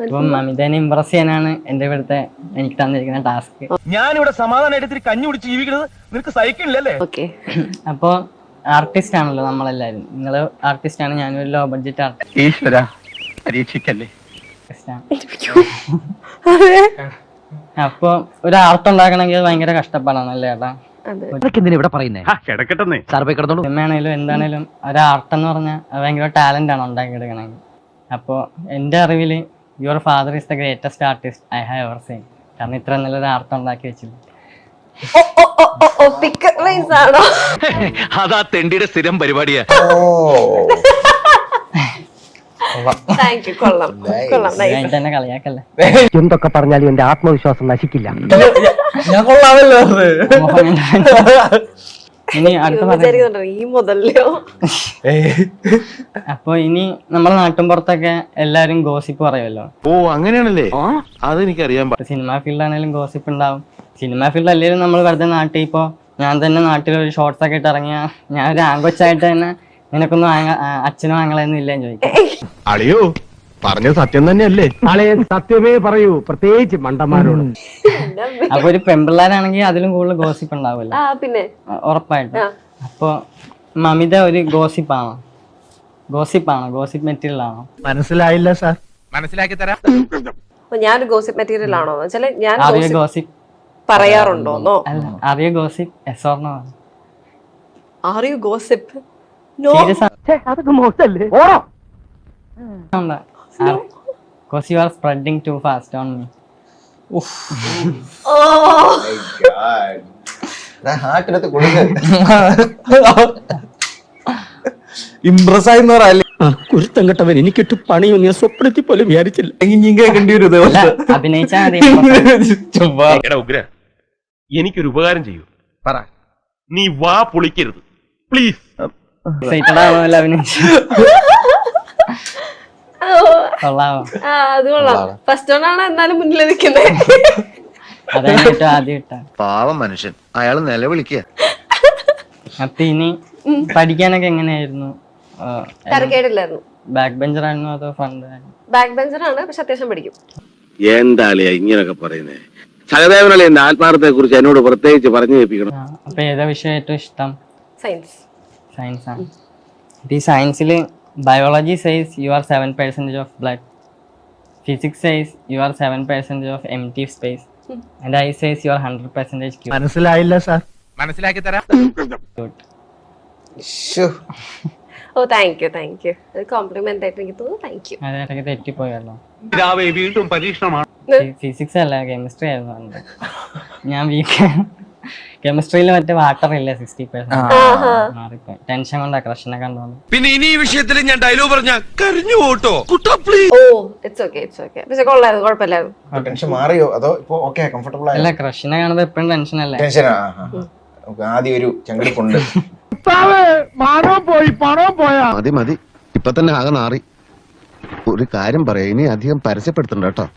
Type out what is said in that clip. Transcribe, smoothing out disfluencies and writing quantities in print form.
അപ്പം മമിതനെ ഇംപ്രസ് ചെയ്യാനാണ് എന്റെ ഇവിടുത്തെ എനിക്ക് തന്നിരിക്കുന്ന ടാസ്ക്. ഞാനിവിടെ സമാധാനമായിട്ട് കഞ്ഞി കുടിച്ച് ജീവിക്കുന്നത് നിനക്ക് സഹിക്കണില്ലല്ലേ? അപ്പോ ആർട്ടിസ്റ്റ് ആണല്ലോ നമ്മളെല്ലാരും. നിങ്ങള് ആർട്ടിസ്റ്റ് ആണ്, ഞാനൊരു ലോ ബഡ്ജറ്റ് ഈശ്വര പരീക്ഷിക്കല്ലേ. ആർട്ടിസ്റ്റ് ആണ്. അപ്പൊ ഒരു ആർട്ട് ഉണ്ടാക്കണമെങ്കിൽ ഭയങ്കര കഷ്ടപ്പാടാണല്ലേ ചേട്ടാ? സിനിമയാണേലും എന്താണേലും ഒരു ആർട്ട് എന്ന് പറഞ്ഞാൽ ഭയങ്കര ടാലന്റ് ആണ് ഉണ്ടാക്കിയെടുക്കണമെങ്കിൽ. അപ്പോ എന്റെ അറിവില് your father is the greatest artist I have ever seen. കാരണം ഇത്ര നല്ലൊരു ആർട്ട് ഉണ്ടാക്കി വെച്ചില്ല. അതാ തെണ്ടിയുടെ സ്ഥിരം പരിപാടിയാ. തന്നെ കളിയാക്കല്ലേ. എന്തൊക്കെ പറഞ്ഞാലും എന്റെ ആത്മവിശ്വാസം നശിക്കില്ല. ഞാൻ കൊള്ളാമല്ലോ. ഇനി അടുത്ത അപ്പൊ ഇനി നമ്മളെ നാട്ടിൻപുറത്തൊക്കെ എല്ലാരും ഗോസിപ്പ് പറയുമല്ലോ. ഓ അങ്ങനെയാണല്ലേ? അതെനിക്കറിയാൻ. സിനിമ ഫീൽഡ് ആണെങ്കിലും ഗോസിപ്പ് ഉണ്ടാവും. സിനിമ ഫീൽഡ് അല്ലെങ്കിലും നമ്മൾ വെറുതെ നാട്ടിൽ ഇപ്പോ ഞാൻ തന്നെ നാട്ടിൽ ഒരു ഷോർട്സ് ഒക്കെ ഇട്ട് ഇറങ്ങിയ ഞാൻ ഒരു ആങ്കൊച്ചായിട്ട് തന്നെ നിനക്കൊന്നും അച്ഛനും ആങ്ങളൊന്നും ഇല്ലെന്ന് ചോദിക്കും. അളിയോ പറഞ്ഞ സത്യം തന്നെയല്ലേ? സത്യമേ പറയൂ, പ്രത്യേകിച്ച് മണ്ടന്മാരോട്. അപ്പൊ ഒരു പെമ്പിള്ളാരാണെങ്കിൽ അതിലും കൂടുതൽ ഗോസിപ്പ് ഉണ്ടാവില്ല. പിന്നെ ഉറപ്പായിട്ടും. അപ്പൊ മമിത ഒരു ഗോസിപ്പാണോ? ഗോസിപ്പ് മെറ്റീരിയൽ ആണോ? മനസ്സിലായില്ല സാർ. മനസ്സിലാക്കി തരാം. ഞാനൊരു ഗോസിപ്പ് മെറ്റീരിയൽ ആണോ? ഞാൻ ഗോസിപ്പ് പറയാറുണ്ടോന്നോ? അല്ല, അറിയോ ഗോസിപ്പ്? Yes or no? അറിയോ ഗോസിപ്പ്? നോ. അതൊക്കെ മോശമല്ലേ? Because you are spreading too fast on me. Impress ആയി കുരുത്തം കെട്ടവൻ, എനിക്കിട്ട് പണിയൊന്നും ഞാൻ സ്വപ്നത്തിൽ പോലും വിചാരിച്ചില്ല. അഭിനയിച്ചാ ഉഗ്ര, എനിക്കൊരു ഉപകാരം ചെയ്യൂ. പറ. നീ വാ പൊളിക്കരുത് പ്ലീസ്. അഭിനയിച്ചു. അത് കൊള്ളാം. ഫസ്റ്റ് വൺ ആണ് എന്നാലും മുന്നിൽ നിൽക്കുന്നത്. ആദ്യം ഇട്ടാ പാവം മനുഷ്യൻ, അയാൾ നിലവിളിക്കുക. അപ്പൊ ഇനി പഠിക്കാനൊക്കെ എങ്ങനെയായിരുന്നു? തരക്കേടില്ലായിരുന്നു. ബാക്ക് ബെഞ്ചർ ആയിരുന്നു അതോ ഫ്രണ്ട്? ബാക്ക് ബെഞ്ചർ ആണ്, പക്ഷെ അത്യാവശ്യം പഠിക്കും. എന്താളിയാ ഇങ്ങനൊക്കെ പറയുന്നേ? സഹദേവനല്ലേ എന്റെ ആത്മാർത്ഥത്തെ കുറിച്ച് എന്നോട് പ്രത്യേകിച്ച് പറഞ്ഞു കേൾപ്പിക്കണം. അപ്പൊ ഏതാ വിഷയം ഏറ്റവും ഇഷ്ടം? സയൻസ് ആണ്. ഈ സയൻസില് biology says you are 7% of blood, physics says you are 7% of empty space, and I says you are 100% cute. മനസ്സിലായില്ല സാർ. മനസ്സിലാക്കി തരാം. ഓ താങ്ക് യു. കോംപ്ലിമെന്റ് ആയിട്ട് എനിക്ക് തോന്നുന്നു. Thank you. അതൊക്കെ തെറ്റിപ്പോയല്ലോ. വീണ്ടും പരീക്ഷണമാണ്. ഫിസിക്സ് അല്ല, കെമിസ്ട്രി ആയിരുന്നു. ഞാൻ വീക്ക് കെമിസ്ട്രിയിൽ മറ്റേ വാട്ടർ ഇല്ല 60%. മാറിപ്പോയി. ടെൻഷൻ കൊണ്ടാ ക്രഷിനെ കണ്ടോണ്ട്. പിന്നെ ഇനി ഈ വിഷയത്തിൽ ഞാൻ ഡയലോഗ് പറഞ്ഞ കരഞ്ഞു പോട്ടോ. Oh it's okay. പക്ഷെ കൊള്ളായിരുന്നു, കുഴപ്പമില്ലായിരുന്നു. ടെൻഷൻ മാറിയോ അതോ ഇപ്പൊ ഓക്കെ കംഫർട്ടബിൾ ആയോ? അല്ല, ക്രഷിനെ കാണുമ്പോ എപ്പോഴും ടെൻഷൻ അല്ലേ? ടെൻഷനാ. ആദ്യം ഒരു ചങ്കടിപ്പുണ്ട്. മതി ഇപ്പൊ തന്നെ ആകെ നാറി. ഒരു കാര്യം പറയാം, ഇനി അധികം പരസ്യപ്പെടുത്തണ്ട കേട്ടോ.